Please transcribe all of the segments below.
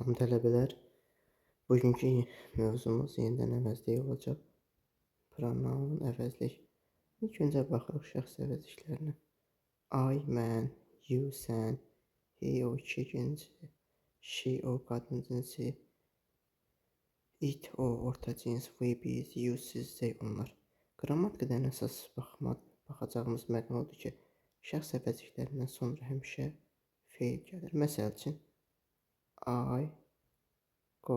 Salam tələbələr. Bugünkü mövzumuz yenidən əvəzlik olacaq. Pronoun əvəzlik. İlk öncə baxırıq şəxs əvəzliklərinə. I, mən, you, sən, he, o iki cinsi, she, o qadın cinsi, it, o orta cins, we, biz, you, siz, they, onlar. Qrammatikadan əsas baxacağımız məqam odur ki, şəxs əvəzliklərindən sonra həmişə feil gəlir. Məsəl üçün, I go.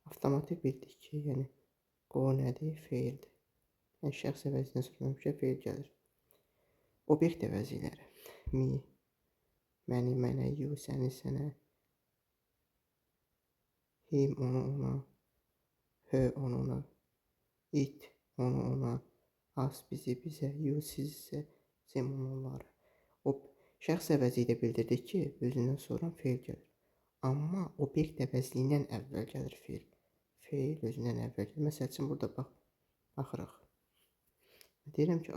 Avtomatik bildik ki, yəni go nədir? Feildir. Yəni şəxs əvəzindən sonra həmişə feil gəlir. Obyekt əvəzlikləri. Me, məni, mənə, you, səni, sənə, him, onu, ona, her, onuna, it, onu, ona, us, bizi, bizə, you, siz, sizə, them, onlara. O şəxs əvəzliyi də bildirdik ki, özündən sonra feil gəlir. Amma obyekt əvəzliyindən əvvəl gəlir feil. Feil özündən əvvəl gəlir. Məsəl üçün, burada baxırıq. Deyirəm ki,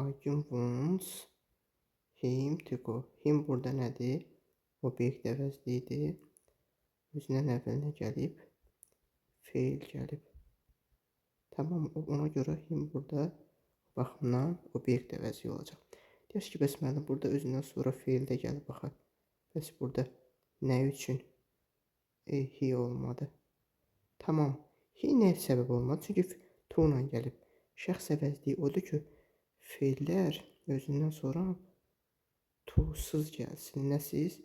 Aygün wants him to go. Him burada nədir? Obyekt əvəzliyidir. Özündən əvvəl nə gəlib? Feil gəlib. Tamam, ona görə him burada baxımdan obyekt əvəzliyi olacaq. Deyək ki, bəs müəllim, burada özündən sonra feil də gəlib baxaq. Bəs burada nə üçün he olmadı? Tamam, he nə səbəb olmadı? Çünki to ilə gəlib. Şəxs əvəzliyi odur ki, feillər özündən sonra to-suz gəlsin. Nəsiz?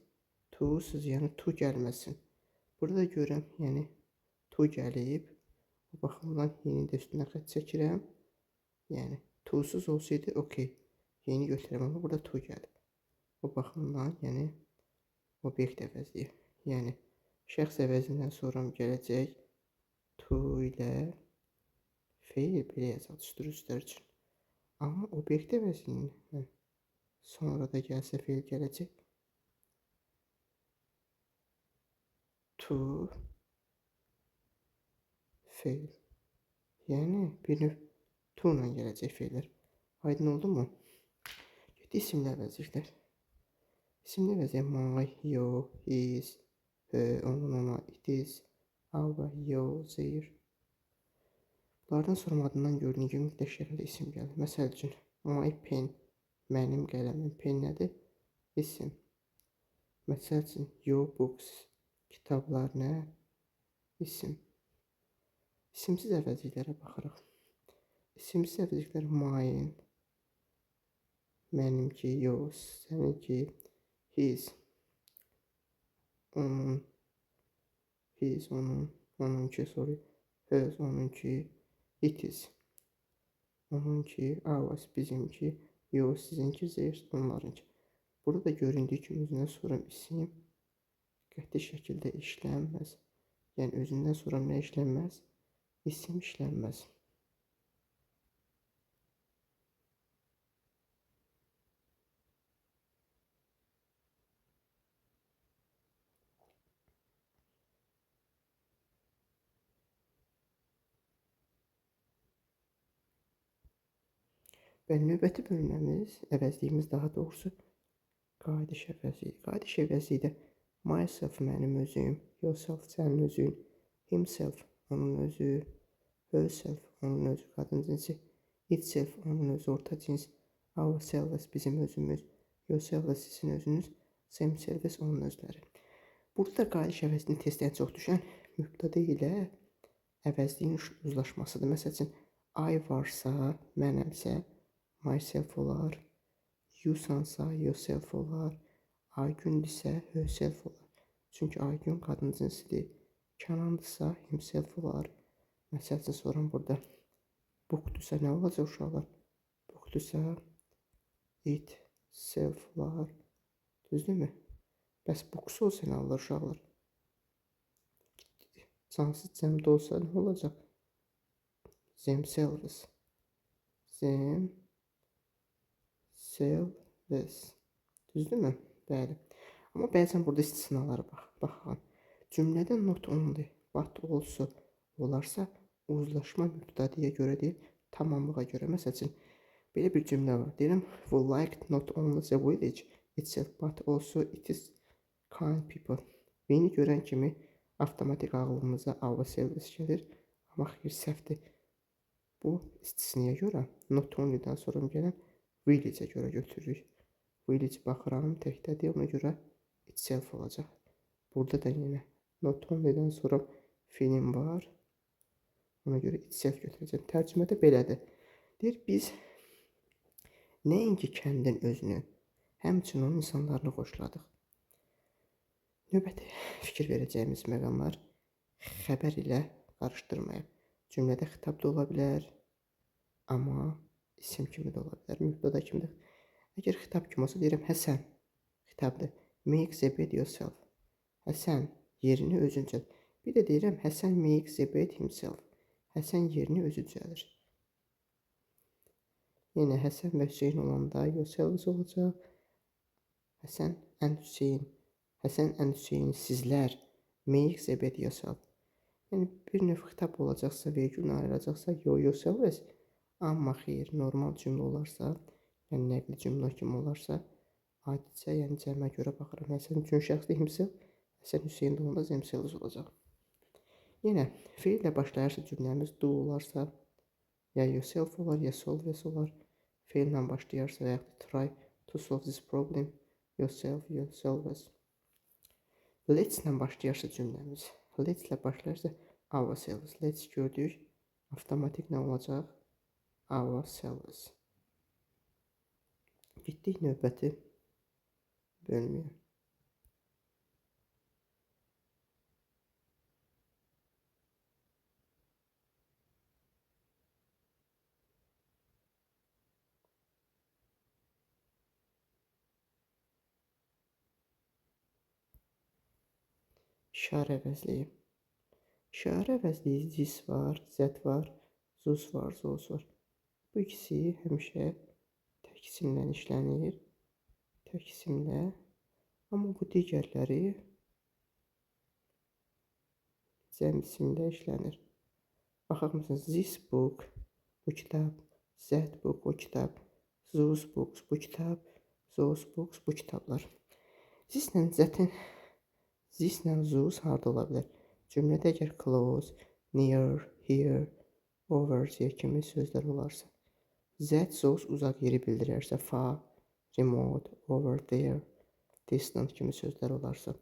To-suz, yəni to gəlməsin. Burada da görürəm, yəni to gəlib. O baxımdan yeni də üstünə xətt çəkirəm. Yəni to-suz olsaydı, okey. Yeni götürəm, amma burada to gəlib. O baxımdan, yəni obyekt əvəzliyi. Yəni şəxs əvəzindən sonra gələcək to ilə feil belə yazaq dürüstlər üçün. Amma obyekt əvəzliyindən sonra da gəlsə feil gələcək. To feil. Yəni bir növ to ilə gələcək feillər. Aydın oldu mu? Getdik isimli əvəzliklər. İsimli əvəzlik my, your, his, her, onun, ona, it is, our, your, their. Bunlardan sonra adından gördüyün kimi mütləq şəkildə isim gəlir. Məsəl üçün, my pen, mənim qələmim. Pen nədir? İsim. Məsəl üçün, your books, kitablar nə? İsim. İsimsiz əvəzliklərə baxırıq. İsimsiz əvəzliklər mine, mənimki, yours, səninki, his, onun, his, onun, onunki, sorry, hers, onunki, it is, onunki, ours, bizimki, yours, sizinki, theirs, onlarınki. Burada da göründüyü kimi özündən sonra isim qəti şəkildə işlənməz. Yəni özündən sonra nə işlənməz? İsim işlənməz. Və növbəti bölməmiz, əvəzliyimiz daha doğrusu qayıdış əvəzliyi. Qayıdış əvəzliyi də myself, mənim özüm, yourself, sənin özün, himself, onun özü, herself, onun özü, qadın cinsi, itself, onun özü, orta cins, ourselves, bizim özümüz, yourselves, sizin özünüz, themselves, onun özləri. Burada da qayıdış əvəzliyinin testdən çox düşən mübtədə ilə əvəzliyin uzlaşmasıdır. Məsəl üçün, I varsa, mənəmsə, myself olar, you-sansa, yourself olar, Aygündirsə, herself olar. Çünki Aygün qadın cinsidir. Kənandısa, himself olar. Məsəl üçün, sonra burada bookdursa nə olacaq uşaqlar? Bookdursa, it, self olar. Düzdürmü? Bəs books olsa nə olur uşaqlar? Cansız cəmdə olsa nə olacaq? Themselves. Themselves. Düzdürmü? Bəli. Amma bəzən burada istisnalara baxın. Cümlədə not only, but also olarsa, uzlaşma mübtədəyə görə deyil, tamamlığa görə. Məsəl üçün, belə bir cümlə var. Deyirəm, we liked not only the village itself, but also its kind people. Beni görən kimi avtomatik ağlımıza ourselves gəlir. Amma xeyr, səhvdir. Bu istisniyə görə not only-dan sonra gələn village-ə görə götürürük. Village baxıram, təkdədir, ona görə itself olacaq. Burada da yenə not only-dan sonra feeling var. Ona görə itself götürəcəm. Tərcümədə belədir. Deyir, biz nəinki kəndin özünü, həmçinin onun insanlarını xoşladıq. Növbəti fikir verəcəyimiz məqamlar xəbər ilə qarışdırmayıb. Cümlədə xitab da ola bilər, amma isim kimi də ola bilər, mübtəda kimi də. Əgər xitab kimi olsa deyirəm, Həsən, xitabdır. Make the bed yourself. Həsən, yerini özün düzəlt. Bir də deyirəm, Həsən makes the bed himself. Həsən yerini özü düzəlir. Yenə Həsən və Hüseyn olanda yourselves olacaq. Həsən and Hüseyn. Həsən and Hüseyn, sizlər make the bed yourself. Yəni bir növ xitab olacaqsa, vergüllə ayrılacaqsa, yourselves. Amma xeyr, normal cümlə olarsa, yəni nəqli cümlə kimi olarsa, adicə, yəni cəmə görə baxıram. Həsən üçün şəxsli himself, Həsən Hüseyn də onda themselves olacaq. Yenə feillə başlayarsa cümləmiz do olarsa, ya yourself olar, ya solves olar. Feillə başlayarsa və ya try to solve this problem, yourself, yourselves. Let's-lə başlayarsa cümləmiz, let's-lə başlayarsa ourselves. Let's gördük, avtomatik nə olacaq? Ourselves. Getdik növbəti bölməyə. İşarə əvəzliyi. İşarə əvəzliyi this var, that var, those var, those var. Bu ikisi həmişə tək isimlə işlənir. Tək isimlə. Amma bu digərləri cəm isimlə işlənir. Baxaq məsələn, this book, bu kitab, that book, o kitab, those books, bu kitab, those books, bu kitablar. This-lə that-in this-lə those harda ola bilər? Cümlədə əgər close, near, here, over kimi sözlər olarsa, that, those uzaq yeri bildirərsə, far, remote, over there, distant kimi sözlər olarsa,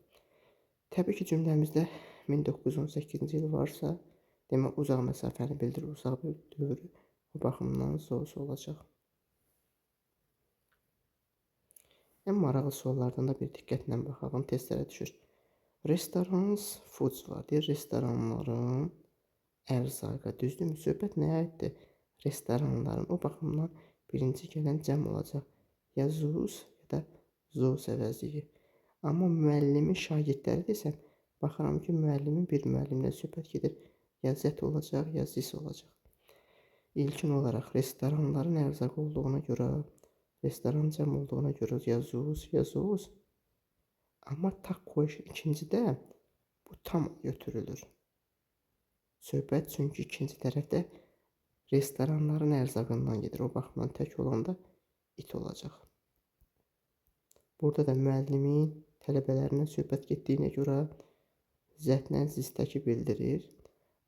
təbii ki, cümləmizdə 1918-ci il varsa, demək uzaq məsafəni bildirir, uzaq bir dövrü. O baxımdan those olacaq. Ən maraqlı suallardan da bir diqqətlə baxalım, testlərə düşür. Restaurants, foods var. Deyir, restoranların ərzaqı. Düzdürmü? Söhbət nəyə aiddir? Restoranların. O baxımdan birinci gələn cəm olacaq. Ya zuz, ya da zoz əvəzliyi. Amma müəllimin şagirdləri desəm, baxıram ki, müəllimin bir müəllimlə söhbət gedir. Ya zət olacaq, ya zis olacaq. İlkin olaraq restoranların ərzaq olduğuna görə, restoran cəm olduğuna görə ya zuz, ya zoz. Amma taco ikincidə bu tam götürülür. Söhbət çünki ikinci tərəfdə restoranların ərzaqından gedir. O baxımdan tək olanda it olacaq. Burada da müəllimin tələbələrinə söhbət getdiyinə görə zətlə zistəki bildirir.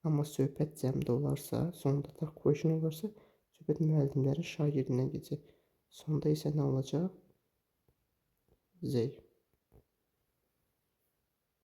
Amma söhbət cəmdə olarsa, sonunda taco olarsa, söhbət müəllimlərin şagirdinə gedəcək. Sonda isə nə olacaq? Zey.